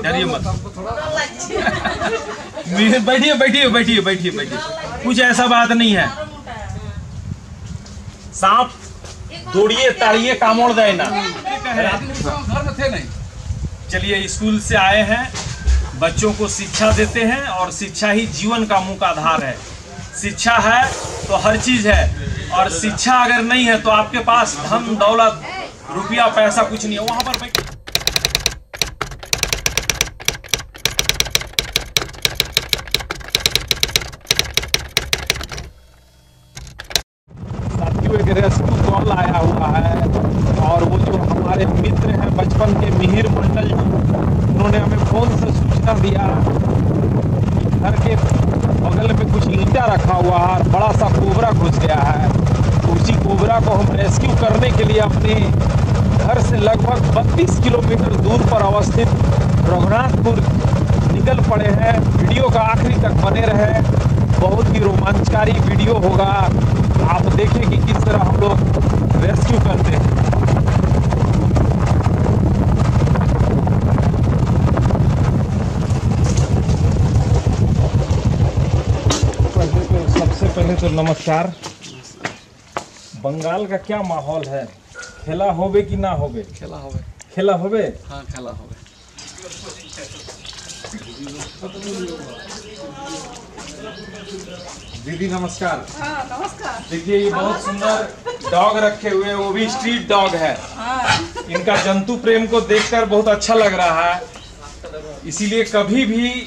डरिए मत। बैठिए बैठिए बैठिए बैठिए बैठिए, कुछ ऐसा बात नहीं है। सांप दौड़िए ताड़िए कामोड़ दे ना। चलिए, स्कूल से आए हैं, बच्चों को शिक्षा देते हैं और शिक्षा ही जीवन का मुख्य आधार है। शिक्षा है तो हर चीज है, और शिक्षा अगर नहीं है तो आपके पास धन दौलत रुपया पैसा कुछ नहीं है। वहां पर बैठ रेस्क्यू कॉल आया हुआ है, और वो जो हमारे मित्र हैं बचपन के मिहिर मंडल जी, उन्होंने हमें फोन से सूचना दिया घर के बगल में कुछ ईंटा रखा हुआ है और बड़ा सा कोबरा घुस गया है। तो उसी कोबरा को हम रेस्क्यू करने के लिए अपने घर से लगभग 32 किलोमीटर दूर पर अवस्थित रघुनाथपुर निकल पड़े हैं। वीडियो का आखिरी तक बने रहे, बहुत ही रोमांचकारी वीडियो होगा। आप देखें कि किस तरह हम लोग रेस्क्यू करते हैं। सबसे पहले तो नमस्कार। बंगाल का क्या माहौल है? खेला होवे कि ना होवे? खेला होवे। खेला होवे? हाँ खेला होवे। दीदी नमस्कार। हाँ नमस्कार। देखिए, ये बहुत सुंदर डॉग रखे हुए हैं, वो भी स्ट्रीट डॉग है। इनका जंतु प्रेम को देखकर बहुत अच्छा लग रहा है। इसीलिए कभी भी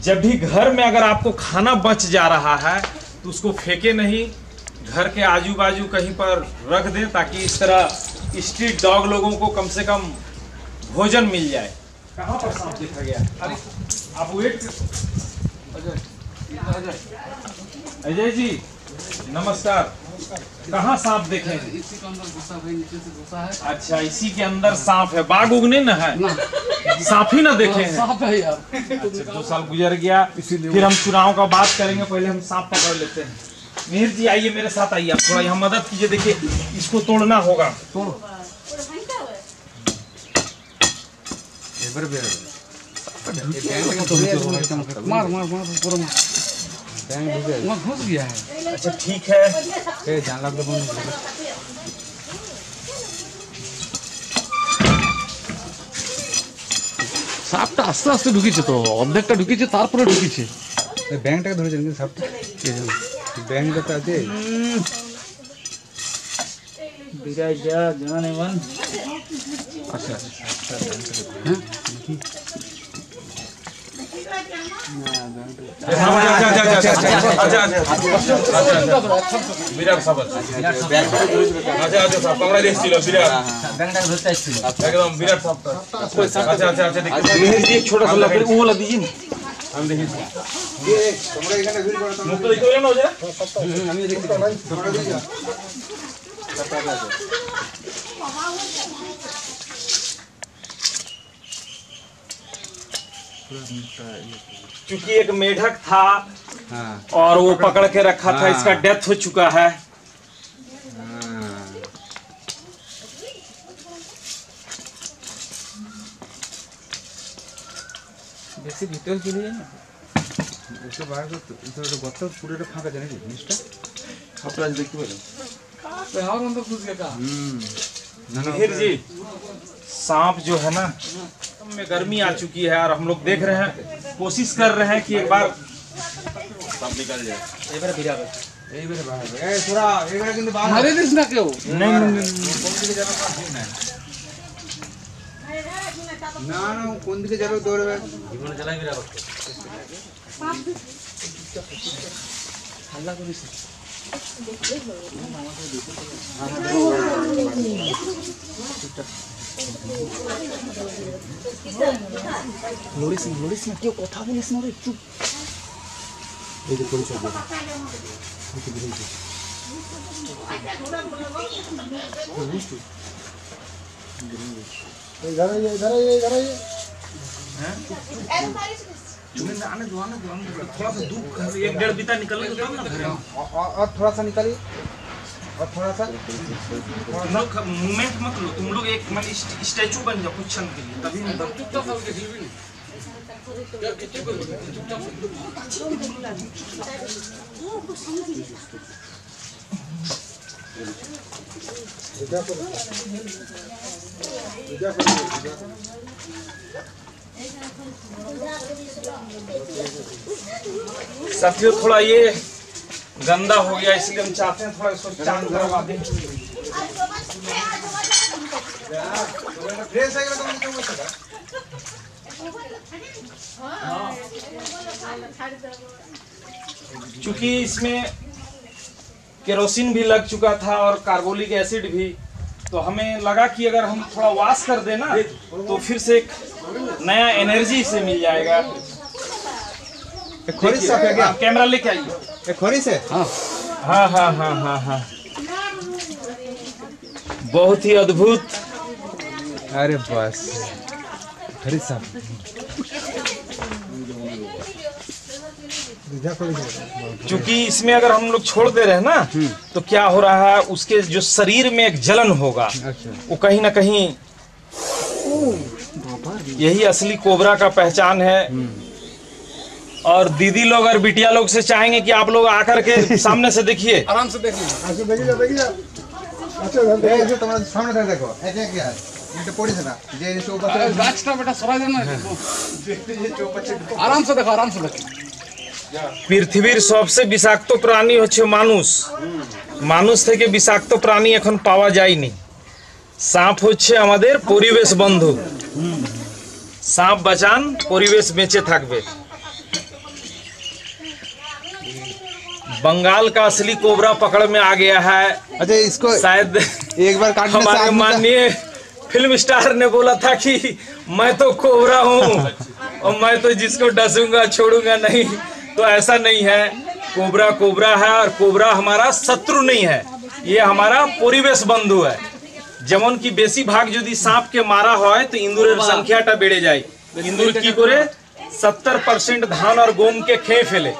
जब भी घर में अगर आपको खाना बच जा रहा है तो उसको फेंके नहीं, घर के आजू बाजू कहीं पर रख दें, ताकि इस तरह स्ट्रीट डॉग लोगों को कम से कम भोजन मिल जाए। कहाँ पर सांप देखा गया? अरे आप वेट। अजय जी नमस्कार। कहाँ सांप देखे हैं? इसी के अंदर घुसा भाई, नीचे से घुसा है। अच्छा, इसी के अंदर सांप है। बाघ उगने न है ना, सांप ही ना देखे हैं। सांप है यार। अच्छा, 2 साल गुजर गया, फिर हम चुनाव का बात करेंगे, पहले हम सांप पकड़ लेते हैं। मिहिर जी आइए, मेरे साथ आइए, आप थोड़ा यहाँ मदद कीजिए। देखिए, इसको तोड़ना होगा। मार मार मार पूरा मार। घुस गया है। अच्छा ठीक है। সাপটা আস্তে আস্তে ঢুকেছে, তো অর্ধেকটা ঢুকেছে, তারপরে ঢুকেছে। ব্যাংকটাকে ধরেছেন কিন্তু সাপটা কে জানে, ব্যাংকটা তো আছে। বিরাজ যা জানে মান। আচ্ছা হ্যাঁ বিরাট সাপ আছে। আচ্ছা আচ্ছা সাপ আমরা দেখছিল, বিরাট ব্যাংকটাকে ধরতে আসছিল একদম বিরাট সাপ। আচ্ছা আচ্ছা আচ্ছা देखिए, एक छोटा सा लकड़ी वो वाला दीजिए ना, हम देखिए। ये তোমরা এখানে ভিড় করো, মুখ দেখতে পেলেন না? আমি দেখতে পাই, তোমরা দেখো। क्योंकि एक मेढक था और वो पकड़ के रखा था, इसका डेथ हो चुका है। বেশি ভিতর চলে যায় না, ওকে বার করতে এটা গর্ত পুরোটা ফাঁকা জানি জিনিসটা। আপনারা দেখতে পেলেন और अंदर घुस गया का। मिहिर जी, सांप जो है ना, में गर्मी आ चुकी है और हम लोग देख रहे हैं, कोशिश कर रहे हैं कि एक बार सांप निकल जाए। एक बार भिड़ा এইবারে বার হবে। এই তোরা এইবারে কিন্তু বার मारे दिस ना क्यों? नहीं नहीं नहीं। কোন দিকে যাবে ঠিক নাই। না না কোন দিকে যাবে দৌড়বে, জীবন চালাই বিরা করতে হাল্লা করিস। লড়িস না, কেউ কথা বলিস না রে, চুপ। এই যে পরিচয় দেবে, इधर आइए, इधर आइए, इधर आइए। आने दो, थोड़ा सा दूर 1-1.5 बीता निकलने दो तब ना घर। और थोड़ा सा निकालिए, और थोड़ा सा। तुम लोग मूवमेंट मत लो, तुम लोग एक मतलब स्टैचू बन जाओ कुछ क्षण के लिए, तभी हम चुपचाप सब देख लीजिए साथियों थोड़ा ये गंदा हो गया, इसलिए हम चाहते हैं थोड़ा इसको चांद करवा दें। चूंकि इसमें केरोसिन भी लग चुका था और कार्बोलिक एसिड भी, तो हमें लगा कि अगर हम थोड़ा वॉश कर दें ना तो फिर से एक नया एनर्जी से मिल जाएगा। खोरी साफ है क्या? कैमरा लेके आइए। खोरी से? हाँ हाँ हाँ हाँ हाँ हाँ, बहुत ही अद्भुत। अरे बस खोरी साफ। क्योंकि इसमें अगर हम लोग छोड़ दे रहे हैं ना तो क्या हो रहा है, उसके जो शरीर में एक जलन होगा, वो कहीं ना कहीं, यही असली कोबरा का पहचान है। और दीदी लोग और बिटिया लोग से चाहेंगे कि आप लोग आकर के सामने से देखिए, आराम से देख लीजिए। তোমার সামনে থেকে দেখো, এটা কি আছে? এটা পড়েছে না যে চৌপাশে গাছটা বেটা সরাই দেন না, আরাম से देखो, आराम से देखो। পৃথিবীর সবচেয়ে বিষাক্ত প্রাণী হচ্ছে মানুষ। মানুষ থেকে বিষাক্ত প্রাণী এখন পাওয়া যায়নি। সাপ হচ্ছে আমাদের পরিবেশ বন্ধু। সাপ বাঁচান, পরিবেশ বেঁচে থাকবে। बंगाल का असली कोबरा पकड़ में आ गया है। अच्छा इसको शायद एक बार काटने से हमारे आदमी का- माननीय फिल्म स्टार ने बोला था कि मैं तो कोबरा हूँ और मैं तो जिसको डसूंगा छोड़ूंगा नहीं, तो ऐसा नहीं है। कोबरा कोबरा है और कोबरा हमारा शत्रु नहीं है, ये हमारा परिवेश बंधु है। যেমন কি বেশি ভাগ যদি সাপকে মারা হয় তো ইঁদুরের সংখ্যাটা বেড়ে যায়। ইঁদুর কি করে 70% ধান আর গমকে খেয়ে ফেলে,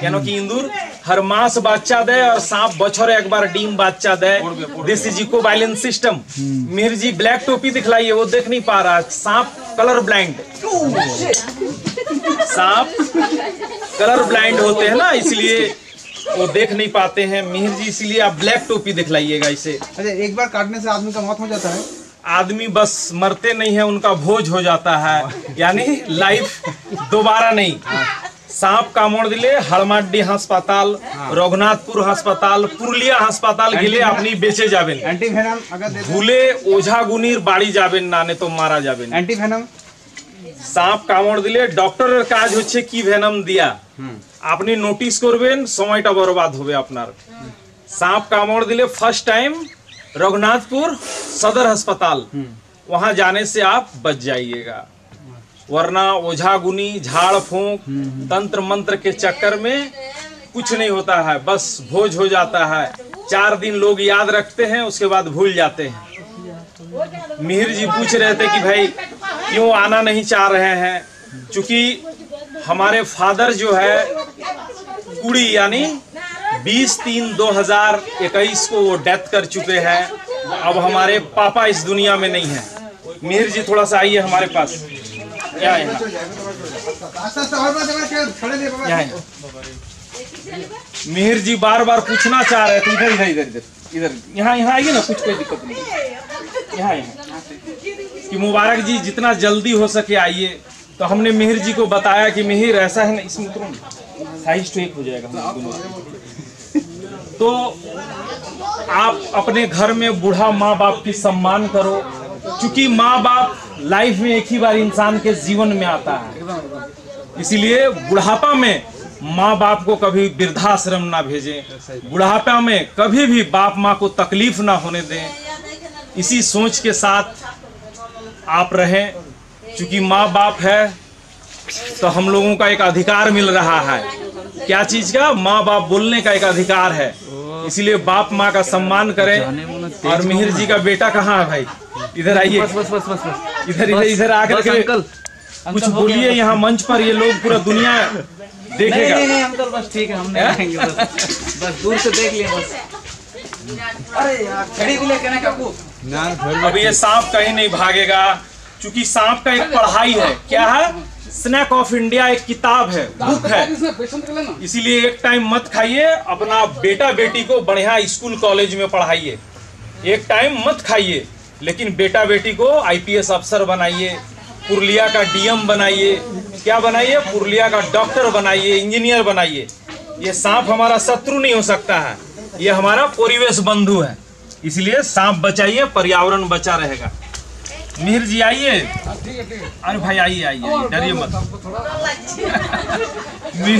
কেন কি ইঁদুর हर मास বাচ্চা দেয় और सांप बछर एक बार डीम বাচ্চা দেয়। This is eco balance system. Mihir ji black टोपी दिखलाइए, वो देख नहीं पा रहा। सांप कलर ब्लाइंड, सांप कलर ब्लाइंड होते हैं ना, इसलिए वो देख नहीं पाते हैं। मिहिर जी इसलिए आप ब्लैक टोपी दिखलाइएगा इसे। अच्छा एक बार काटने से आदमी का मौत हो जाता है? आदमी बस मरते नहीं है, उनका भोज हो जाता है, यानी लाइफ दोबारा नहीं। सांप कामड़ दिले हड़माडी हासपाताल, रघुनाथपुर हासपाताल, पुरुलिया हासपाताल गिले अपनी बेचे जाबेन। एंटीवेनम अगर दे भूले ओझा गुनिर बाड़ी जाबेन ना, ने तो मारा जाबेन। एंटीवेनम सांप कामड़ दिले डॉक्टरेर काज होच्छे की ভেনম দিয়া, আপনি নোটিস করবেন, সময়টা বরবাদ হবে আপনার। सांप कामड़ दिले फर्स्ट टाइम रघुनाथपुर सदर अस्पताल, वहां जाने से आप बच जाइएगा, वरना ओझा गुनी झाड़ फूंक तंत्र मंत्र के चक्कर में कुछ नहीं होता है, बस भोज हो जाता है। 4 दिन लोग याद रखते हैं, उसके बाद भूल जाते हैं। मिहिर जी पूछ रहे थे कि भाई क्यों आना नहीं चाह रहे हैं, चूंकि हमारे फादर जो है कुड़ी यानी 20-3-2021 को वो डेथ कर चुके हैं। अब हमारे पापा इस दुनिया में नहीं है। मिहिर जी थोड़ा सा आइए हमारे पास, यहाँ यहाँ यहाँ। मिहिर जी बार बार पूछना चाह रहे थे, इधर इधर इधर इधर इधर यहाँ यहाँ आइए ना, कुछ कोई दिक्कत नहीं, यहाँ यहाँ कि मुबारक जी जितना जल्दी हो सके आइए। तो हमने मिहिर जी को बताया कि मिहिर ऐसा है ना, इसमें तुरंत साइज तो एक हो जाएगा। तो आप अपने घर में बूढ़ा माँ बाप की सम्मान करो, क्योंकि माँ बाप लाइफ में एक ही बार इंसान के जीवन में आता है, इसीलिए बुढ़ापा में माँ बाप को कभी वृद्धाश्रम ना भेजें, बुढ़ापा में कभी भी बाप माँ को तकलीफ ना होने दें। इसी सोच के साथ आप रहें, क्योंकि माँ बाप है तो हम लोगों का एक अधिकार मिल रहा है। क्या चीज का? माँ बाप बोलने का एक अधिकार है, इसलिए बाप माँ का सम्मान करें। और मिहिर जी का बेटा कहाँ है भाई? इधर आइए, इधर आकर के कुछ बोलिए यहाँ मंच पर, ये लोग पूरा दुनिया देखेगा। नहीं अंकल बस ठीक है, हम नहीं आएंगे, बस दूर से देख लिए बस। अरे यार खड़ी भी लेके ना काकू ना अब ये सांप कहीं नहीं भागेगा, क्योंकि सांप का एक पढ़ाई है। क्या है? स्नैक ऑफ इंडिया एक किताब है, बुक है। इसीलिए एक टाइम मत खाइए, अपना बेटा बेटी को बढ़िया स्कूल कॉलेज में पढ़ाइए। एक टाइम मत खाइए, लेकिन बेटा बेटी को आईपीएस अफसर बनाइए, पुरुलिया का डीएम बनाइए, क्या बनाइए, पुरुलिया का डॉक्टर बनाइए, इंजीनियर बनाइए। ये सांप हमारा शत्रु नहीं हो सकता है, ये हमारा परिवेश बंधु है। इसलिए सांप बचाइए, पर्यावरण बचा रहेगा। मिहिर जी आइए। अरे भाई आइए आइए, डरिए मत।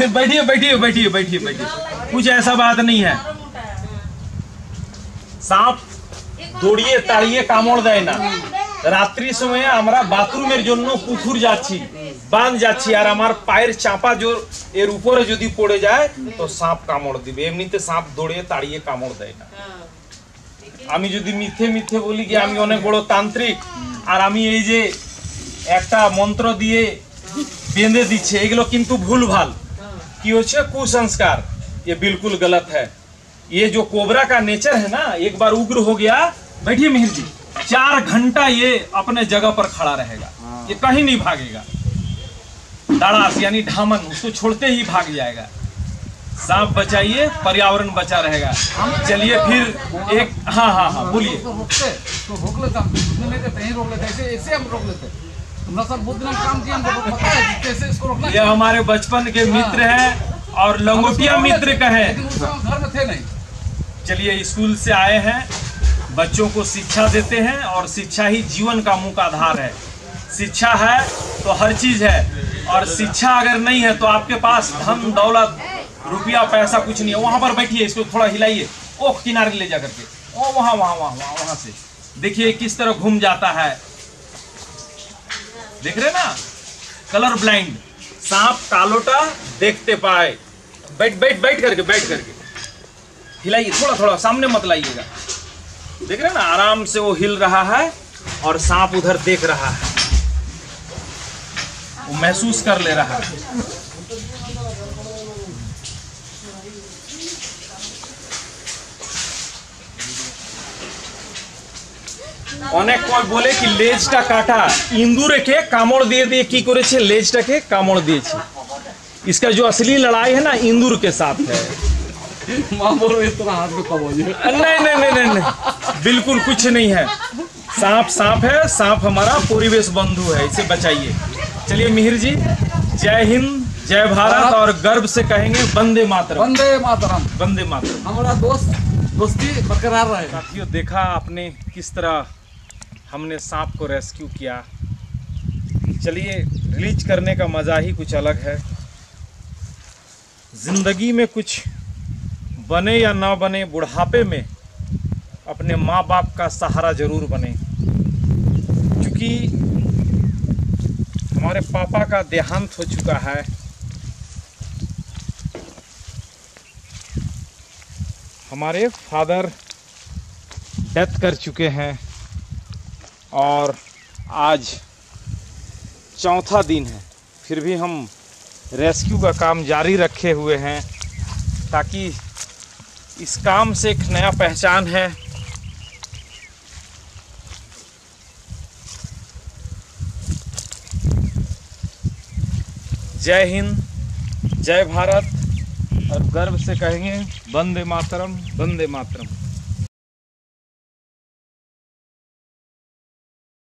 बैठिए बैठिए बैठिए बैठिए बैठिए, कुछ ऐसा बात नहीं है। सांप दौड़िए ताड़िए कामड़ देय ना। রাত্রি সময়ে আমরা বাথরুমের জন্য পুকুর যাচ্ছি, বাঁধ যাচ্ছি, আর আমার পায়ের চাপা জোর এর উপরে যদি পড়ে যায় তো সাপ কামড় দিবে। এমনিতে সাপ দৌড়িয়ে তাড়িয়ে কামড় দেয় না। আমি যদি মিথ্যে মিথ্যে বলি কি আমি অনেক বড় তান্ত্রিক আর আমি এই যে একটা মন্ত্র দিয়ে বেঁধে দিচ্ছে, এগুলো কিন্তু ভুলভাল। কি হচ্ছে? কুসंस्कार। ये बिल्कुल गलत है। ये जो कोबरा का नेचर है ना, एक बार उग्र हो गया, बैठिए मिहिर जी, 4 घंटा ये अपने जगह पर खड़ा रहेगा, ये कहीं नहीं भागेगा। दाड़ास यानी ढामन, उसको छोड़ते ही भाग जाएगा। सांप बचाइए, पर्यावरण बचा रहेगा। चलिए फिर एक हाँ हाँ हाँ बोलिए। तो रोक लेते हम, नहीं रोक लेते, ऐसे हम रोक लेते। तुमने सब बहुत दिन काम किया, हमको पता है कैसे इसको रोकना। ये हमारे बचपन के मित्र हैं और लंगोटिया मित्र कहे। घर में थे नहीं। चलिए स्कूल से आए हैं, बच्चों को शिक्षा देते हैं और शिक्षा ही जीवन का मुख्य आधार है। शिक्षा है तो हर चीज है, और शिक्षा अगर नहीं है तो आपके पास धन दौलत रुपया पैसा कुछ नहीं है। वहां पर बैठिए, इसको थोड़ा हिलाइए, ओह किनारे ले जा करके, ओ वहां वहां वहां वहां वहां से देखिए किस तरह घूम जाता है। देख रहे ना, कलर ब्लाइंड सांप कालोटा देखते पाए। बैठ बैठ बैठ करके हिलाइए, थोड़ा थोड़ा सामने मत लाइएगा। देख रहे ना, आराम से वो हिल रहा है और सांप उधर देख रहा है, वो महसूस कर ले रहा है। অনেক কয় বলে কি লেজটা কাটা, ইন্দুরকে কামড় দিয়ে দিয়ে কি করেছে, লেজটাকে কামড় দিয়েছে। इसका जो असली लड़ाई है ना इंदूर के साथ है। मां बोलो इस तरह हाथ में कब हो जाए। नहीं नहीं नहीं नहीं नहीं, बिल्कुल कुछ नहीं है। सांप सांप है, सांप हमारा परिवेश बंधु है, इसे बचाइए। चलिए मिहिर जी, जय हिंद, जय भारत, और गर्व से कहेंगे वंदे मातरम। वंदे मातरम, वंदे मातरम। हमारा दोस्ती बरकरार रहे। साथियों, देखा आपने किस तरह हमने सांप को रेस्क्यू किया। चलिए, रिलीज करने का मज़ा ही कुछ अलग है। ज़िंदगी में कुछ बने या ना बने, बुढ़ापे में अपने माँ बाप का सहारा जरूर बने। क्योंकि हमारे पापा का देहांत हो चुका है, हमारे फादर डेथ कर चुके हैं, और आज चौथा दिन है, फिर भी हम रेस्क्यू का काम जारी रखे हुए हैं, ताकि इस काम से एक नया पहचान है। जय हिंद, जय भारत, और गर्व से कहेंगे वंदे मातरम, वंदे मातरम।